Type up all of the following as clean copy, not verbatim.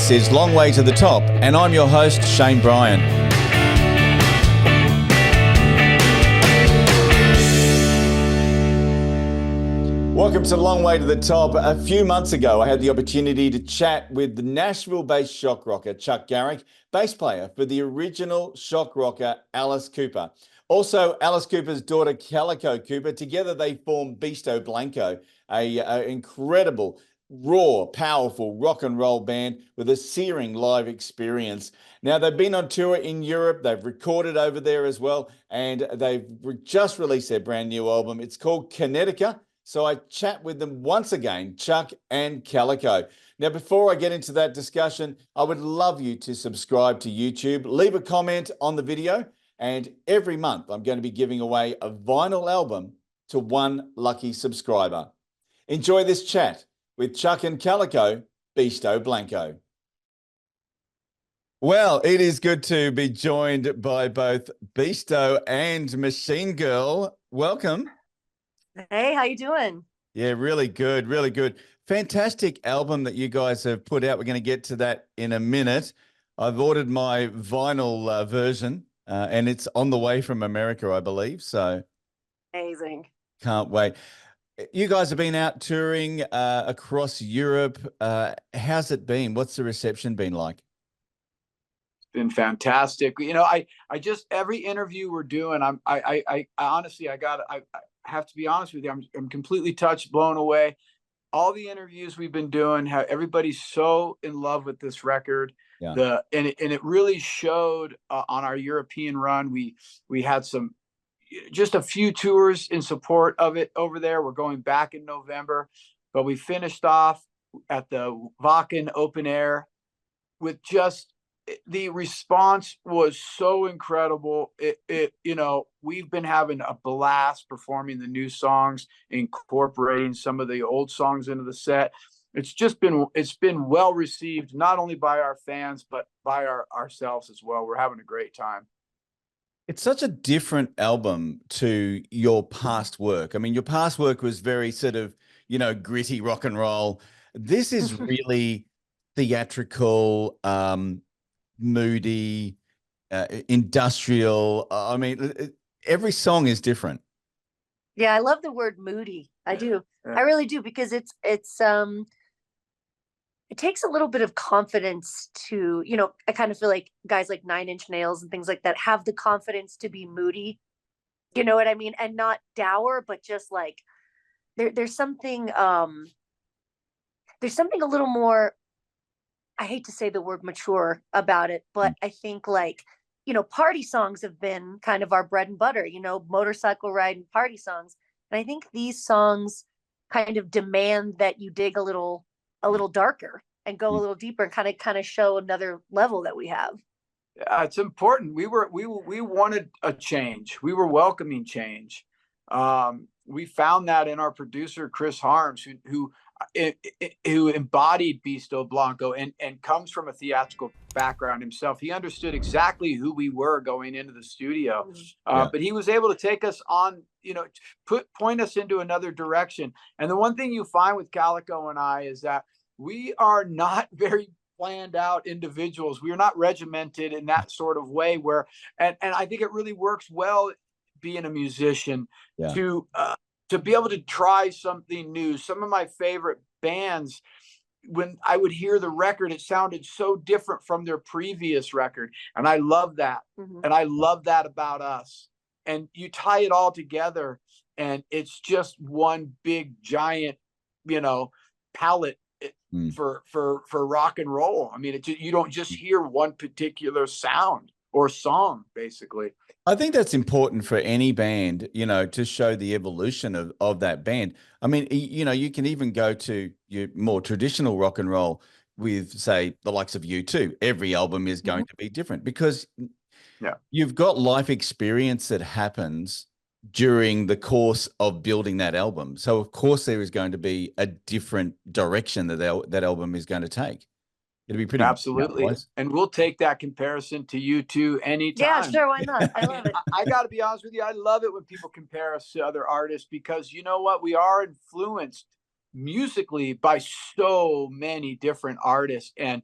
This is Long Way to the Top, and I'm your host, Shane Bryan. Welcome to Long Way to the Top. A few months ago, I had the opportunity to chat with the Nashville-based shock rocker, Chuck Garric, bass player for the original shock rocker, Alice Cooper. Also, Alice Cooper's daughter, Calico Cooper. Together, they form Beasto Blanco, a incredible, raw, powerful rock and roll band with a searing live experience. Now, they've been on tour in Europe. They've recorded over there as well, and they've just released their brand new album. It's called Connecticut. So I chat with them once again, Chuck and Calico. Now, before I get into that discussion, I would love you to subscribe to YouTube, leave a comment on the video, and every month I'm going to be giving away a vinyl album to one lucky subscriber. Enjoy this chat with Chuck and Calico, Beasto Blanco. Well, it is good to be joined by both Beasto and Machine Girl. Welcome. Hey, how you doing? Yeah, really good, really good. Fantastic album that you guys have put out. We're going to get to that in a minute. I've ordered my vinyl version, and it's on the way from America, I believe. So amazing. Can't wait. You guys have been out touring across Europe. How's it been? What's the reception been like? Been fantastic. You know, I just every interview we're doing, I honestly I have to be honest with you, I'm completely touched, blown away. All the interviews we've been doing, how everybody's so in love with this record. Yeah. And it really showed on our European run. We had just a few tours in support of it over there. We're going back in November, but we finished off at the Wacken open air with just the response was so incredible. You know, we've been having a blast performing the new songs, incorporating some of the old songs into the set. It's been well received, not only by our fans, but by ourselves as well. We're having a great time. It's such a different album to your past work. I mean, your past work was very sort of, you know, gritty rock and roll. This is really theatrical, moody, industrial. I mean, every song is different. Yeah, I love the word moody. I do. Yeah. I really do, because it takes a little bit of confidence to, you know, I kind of feel like guys like Nine Inch Nails and things like that have the confidence to be moody. You know what I mean? And not dour, but just like there's something a little more, I hate to say the word mature about it, but I think, like, you know, party songs have been kind of our bread and butter, you know, motorcycle ride and party songs. And I think these songs kind of demand that you dig a little darker and go a little deeper and kind of show another level that we have. Yeah, it's important. We wanted a change. We were welcoming change. We found that in our producer, Chris Harms, who embodied Beasto Blanco and comes from a theatrical background himself. He understood exactly who we were going into the studio, but he was able to take us on, you know, point us into another direction. And the one thing you find with Calico and I is that we are not very planned out individuals. We are not regimented in that sort of way where, and I think it really works well being a musician to be able to try something new. Some of my favorite bands, when I would hear the record, it sounded so different from their previous record. And I love that. Mm-hmm. And I love that about us. And you tie it all together and it's just one big giant, you know, palette for rock and roll. I mean, you don't just hear one particular sound or song, basically. I think that's important for any band, you know, to show the evolution of that band. I mean, you know, you can even go to your more traditional rock and roll with, say, the likes of U2. Every album is going to be different because you've got life experience that happens during the course of building that album. So, of course, there is going to be a different direction that album is going to take. It'll be pretty absolutely, and we'll take that comparison to U2 anytime. Yeah, sure, why not? I love it. I got to be honest with you, I love it when people compare us to other artists because you know what, we are influenced musically by so many different artists. And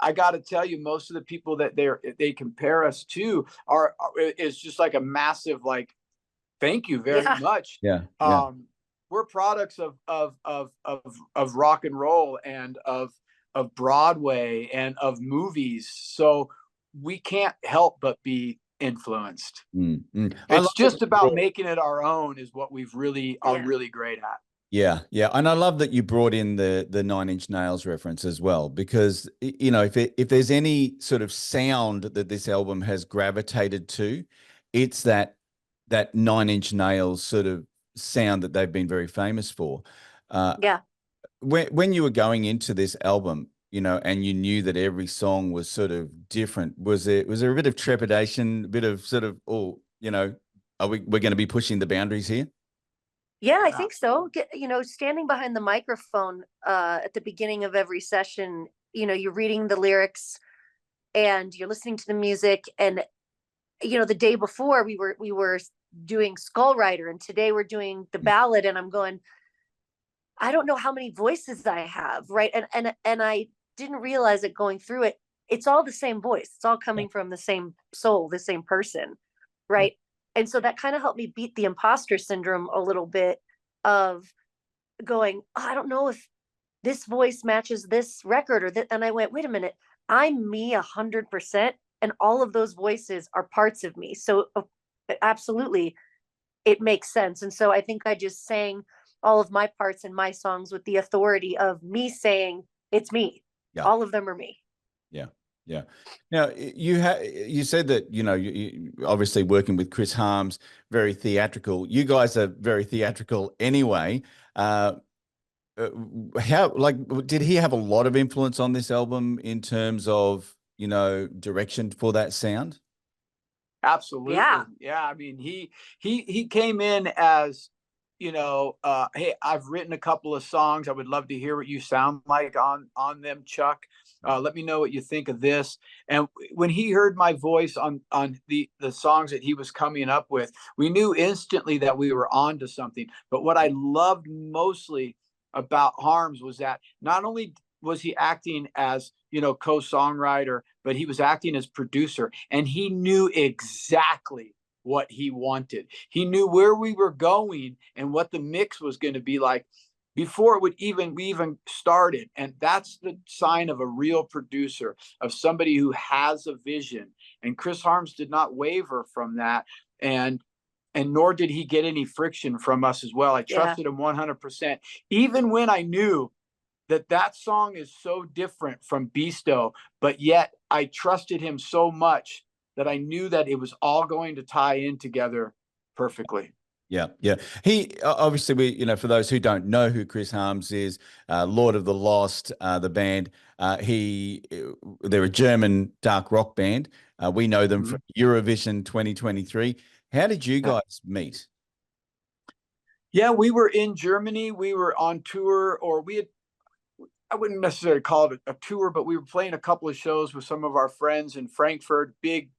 I got to tell you, most of the people that they compare us to is just like a massive, like, thank you very much. Yeah. We're products of rock and roll and of Broadway and of movies. So we can't help but be influenced. It's just about making it our own is what we've really are really great at. Yeah, yeah, and I love that you brought in the Nine Inch Nails reference as well, because you know, if there's any sort of sound that this album has gravitated to, it's that Nine Inch Nails sort of sound that they've been very famous for. Yeah. When you were going into this album, you know, and you knew that every song was sort of different, was there a bit of trepidation, a bit of sort of, oh, you know, we're going to be pushing the boundaries here? Yeah, I think so. You know, standing behind the microphone at the beginning of every session, you know, you're reading the lyrics and you're listening to the music. And, you know, the day before we were doing Skull Rider, and today we're doing the ballad, and I'm going, I don't know how many voices I have, right? And I didn't realize it going through it. It's all the same voice. It's all coming from the same soul, the same person, right? And so that kind of helped me beat the imposter syndrome a little bit of going, oh, I don't know if this voice matches this record or that. And I went, wait a minute, I'm me 100%. And all of those voices are parts of me. So absolutely, it makes sense. And so I think I just sang all of my parts in my songs with the authority of me saying, it's me. Yeah. All of them are me. Yeah. Yeah. Now you said that, you know, you obviously working with Chris Harms, very theatrical. You guys are very theatrical anyway. How, like, did he have a lot of influence on this album in terms of, you know, direction for that sound? Absolutely. Yeah. I mean, he came in as, you know, hey, I've written a couple of songs. I would love to hear what you sound like on them, Chuck. Let me know what you think of this. And when he heard my voice on the songs that he was coming up with, we knew instantly that we were on to something. But what I loved mostly about Harms was that not only was he acting as, you know, co-songwriter, but he was acting as producer, and he knew exactly what he wanted. He knew where we were going and what the mix was going to be like before we even started. And that's the sign of a real producer, of somebody who has a vision. And Chris Harms did not waver from that. And nor did he get any friction from us as well. I trusted him 100%, even when I knew that song is so different from Beasto, but yet I trusted him so much that I knew that it was all going to tie in together perfectly. Yeah, yeah. He obviously, you know, for those who don't know who Chris Harms is, Lord of the Lost, the band. They're a German dark rock band. We know them from Eurovision 2023. How did you guys meet? Yeah, we were in Germany. We were on tour, or I wouldn't necessarily call it a tour, but we were playing a couple of shows with some of our friends in Frankfurt, big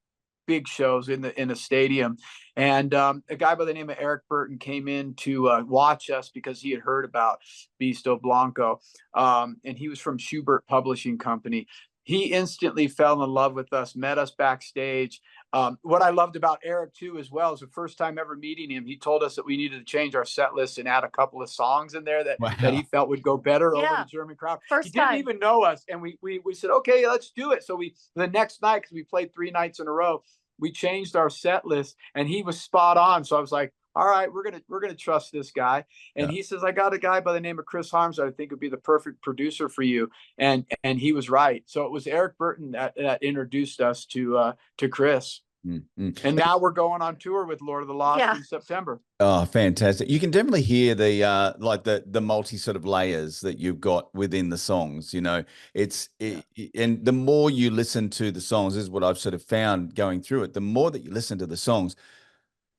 shows in the stadium. And a guy by the name of Eric Burton came in to watch us because he had heard about Beasto Blanco. And he was from Schubert Publishing Company. He instantly fell in love with us, met us backstage. What I loved about Eric too, as well, is the first time ever meeting him, he told us that we needed to change our set list and add a couple of songs in there that he felt would go better over the German crowd. He didn't even know us. And we said, okay, let's do it. So the next night, because we played 3 nights in a row, we changed our set list, and he was spot on. So I was like, all right, we're gonna trust this guy. And he says, I got a guy by the name of Chris Harms that I think would be the perfect producer for you. And he was right. So it was Eric Burton that introduced us to Chris. And now we're going on tour with Lord of the Lost in September. Oh, fantastic. You can definitely hear the like the multi sort of layers that you've got within the songs, you know. And the more you listen to the songs, this is what I've sort of found going through it. The more that you listen to the songs,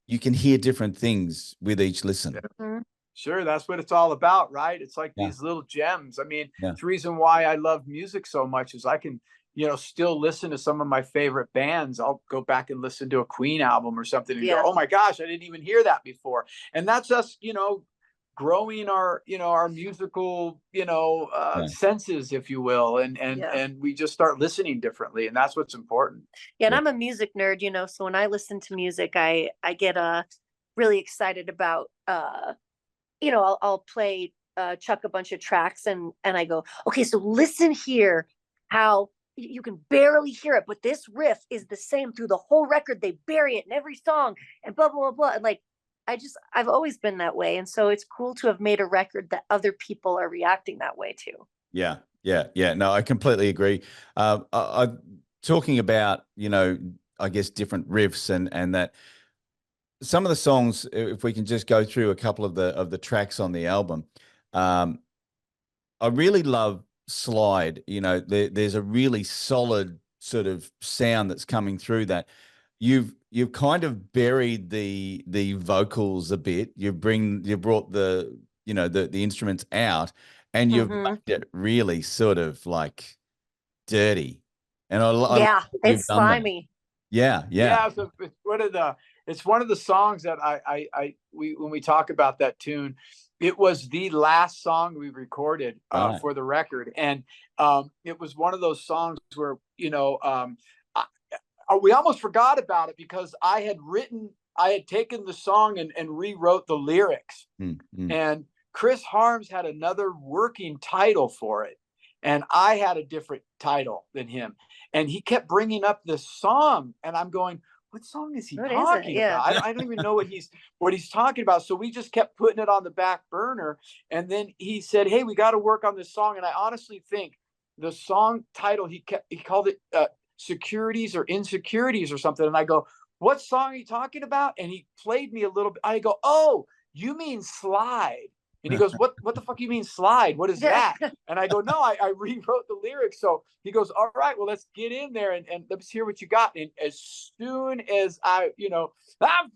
you can hear different things with each listen. Sure, that's what it's all about, right? It's like these little gems. I mean, the reason why I love music so much is I can, you know, still listen to some of my favorite bands. I'll go back and listen to a Queen album or something and go, oh my gosh, I didn't even hear that before. And that's us, you know, growing our, our musical, senses, if you will, and we just start listening differently, and that's what's important. Yeah, and I'm a music nerd, so when I listen to music, I get really excited about I'll play Chuck a bunch of tracks and I go, okay, so listen here, how you can barely hear it, but this riff is the same through the whole record. They bury it in every song and blah blah blah. And like I've always been that way, and so it's cool to have made a record that other people are reacting that way to. Yeah. No, I completely agree. I talking about, I guess different riffs and that some of the songs, if we can just go through a couple of the tracks on the album, I really love Slide. There's a really solid sort of sound that's coming through that. You've kind of buried the vocals a bit. You brought the the instruments out, and you've made it really sort of like dirty. And it's slimy. Yeah. So it's one of the songs that when we talk about that tune, it was the last song we recorded for the record, and it was one of those songs where we almost forgot about it because I had taken the song and rewrote the lyrics, and Chris Harms had another working title for it, and I had a different title than him, and he kept bringing up this song, and I'm going, what song is he talking about? I don't even know what he's talking about. So we just kept putting it on the back burner. And then he said, hey, we got to work on this song. And I honestly think the song title, he called it Securities or Insecurities or something. And I go, what song are you talking about? And he played me a little bit. I go, oh, you mean Slide. And he goes, what the fuck you mean Slide? What is that? And I go, no, I rewrote the lyrics. So he goes, all right, well, let's get in there and let's hear what you got. And as soon as I'm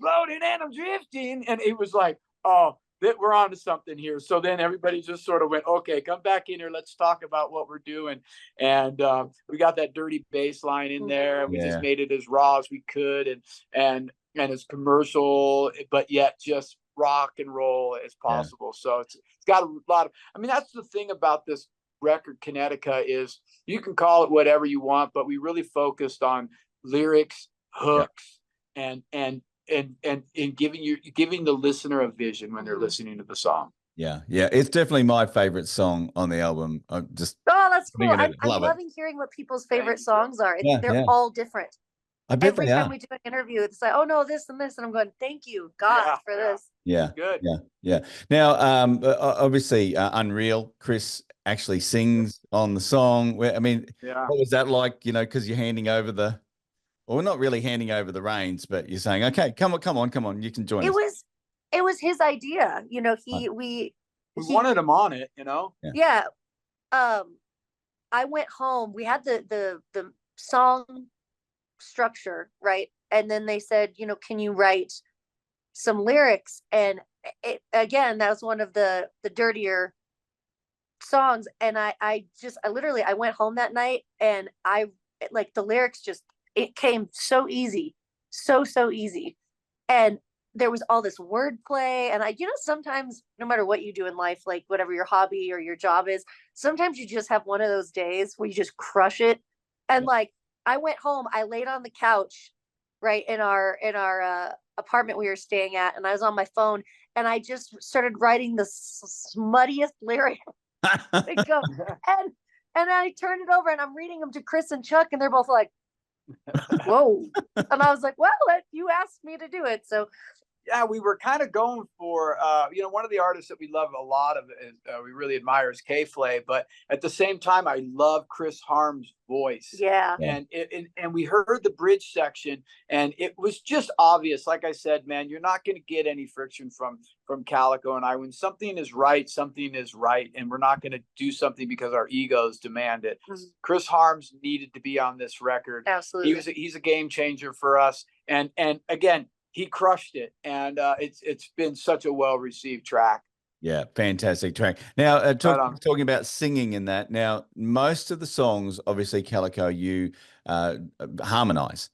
floating and I'm drifting. And it was like, oh, we're on to something here. So then everybody just sort of went, okay, come back in here. Let's talk about what we're doing. And we got that dirty bass line in there. And we just made it as raw as we could and as commercial, but yet just rock and roll as possible. So it's got a lot of, that's the thing about this record, Connecticut, is you can call it whatever you want, but we really focused on lyrics, hooks, and giving the listener a vision when they're listening to the song. Yeah, it's definitely my favorite song on the album. That's cool. I'm loving hearing what people's favorite songs are. They're all different. I bet every time we do an interview, it's like, oh no, this and this, and I'm going, thank you, God, for this. Yeah, good. Yeah. Now, obviously, Unreal, Chris actually sings on the song. What was that like? Because you're handing over not really handing over the reins, but you're saying, okay, come on, you can join us. It was his idea. We wanted him on it. Yeah. I went home. We had the song structure, right? And then they said, can you write some lyrics? And again, that was one of the dirtier songs. And I literally went home that night and the lyrics it came so easy, so easy. And there was all this wordplay, and sometimes no matter what you do in life, like whatever your hobby or your job is, sometimes you just have one of those days where you just crush it. And I went home, I laid on the couch, right, in our apartment we were staying at, and I was on my phone, and I just started writing the smuttiest lyrics. And I turned it over, and I'm reading them to Chris and Chuck, and they're both like, whoa. And I was like, well, you asked me to do it, so. Yeah, we were kind of going for, one of the artists that we love a lot of, we really admire is K-Flay, but at the same time, I love Chris Harms' voice. Yeah. And we heard the bridge section, and it was just obvious. Like I said, man, you're not going to get any friction from Calico and I. When something is right, and we're not going to do something because our egos demand it. Mm-hmm. Chris Harms needed to be on this record. Absolutely. He's a game changer for us. And again, he crushed it, and it's been such a well-received track. Yeah, fantastic track. Now, talking about singing in that, now, most of the songs, obviously, Calico, you harmonize.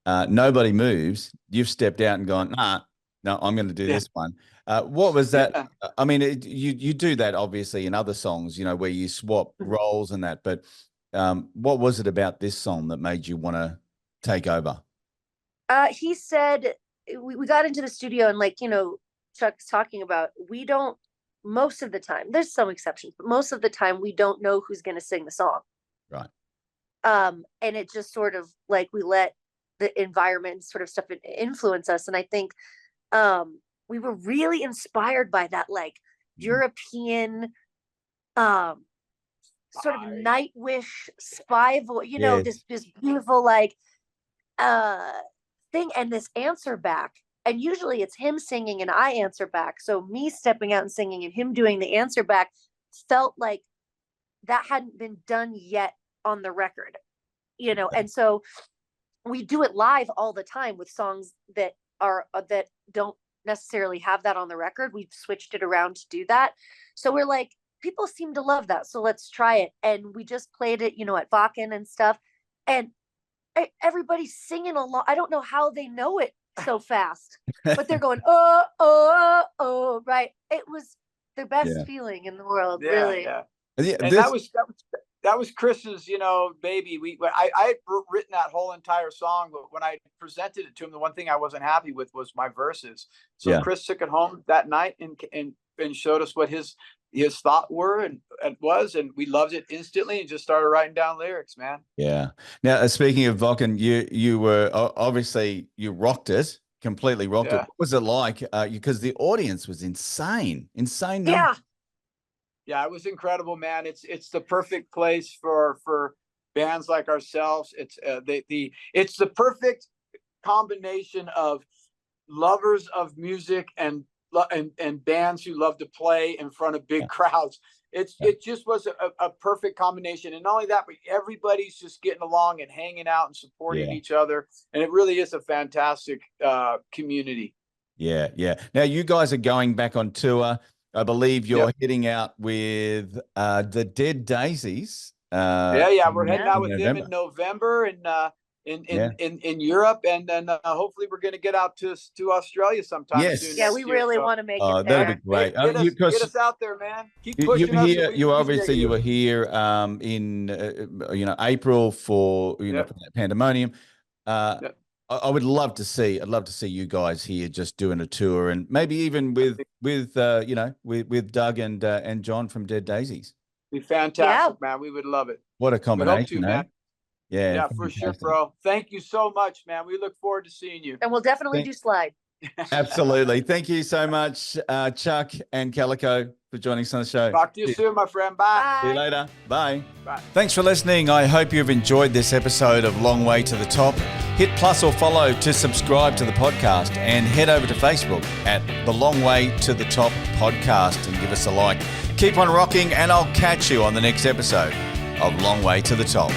Nobody Moves, you've stepped out and gone, nah, no, I'm going to do this one. What was that? Yeah. I mean, you do that obviously in other songs, where you swap roles and that. But what was it about this song that made you want to take over? He said we got into the studio and Chuck's talking about, we don't, most of the time, there's some exceptions, but most of the time we don't know who's going to sing the song. Right. And it just sort of we let the environment sort of stuff influence us. And I think we were really inspired by that European sort of Nightwish spy voice, Yes. this beautiful thing, and this answer back. And usually it's him singing and I answer back. So me stepping out and singing and him doing the answer back felt like that hadn't been done yet on the record, and so we do it live all the time with songs that that don't necessarily have that on the record. We've switched it around to do that. So we're like, people seem to love that, so let's try it. And we just played it, at Vakken and stuff, and everybody's singing along. I don't know how they know it so fast, but they're going, oh, right. It was the best feeling in the world, really. Yeah. And that was Chris's, baby. I had written that whole entire song, but when I presented it to him, the one thing I wasn't happy with was my verses. So Chris took it home that night and showed us what his thought were and we loved it instantly and just started writing down lyrics, man. Yeah. Now, speaking of Vakken, you were obviously, you rocked it, completely rocked it. What was it like? Because the audience was insane. Yeah, it was incredible, man. It's the perfect place for bands like ourselves. It's it's the perfect combination of lovers of music and bands who love to play in front of big crowds. It just was a perfect combination. And not only that, but everybody's just getting along and hanging out and supporting each other. And it really is a fantastic community. Yeah. Now you guys are going back on tour. I believe you're heading out with the Dead Daisies. We're heading out with them in November in Europe, and then hopefully we're going to get out to Australia sometime soon. Yeah, we really want to make it there. That'd be great. Get us out there, man. Keep pushing us. You were here in April for Pandemonium. I would love to see. I'd love to see you guys here just doing a tour, and maybe even with Doug and John from Dead Daisies. Be fantastic, man. We would love it. What a combination, man. Yeah, for sure, bro. Thank you so much, man. We look forward to seeing you. And we'll definitely do Slide. Absolutely. Thank you so much, Chuck and Calico, for joining us on the show. Talk to you soon, my friend. Bye. See you later. Bye. Bye. Thanks for listening. I hope you've enjoyed this episode of Long Way to the Top. Hit plus or follow to subscribe to the podcast, and head over to Facebook at the Long Way to the Top podcast and give us a like. Keep on rocking, and I'll catch you on the next episode of Long Way to the Top.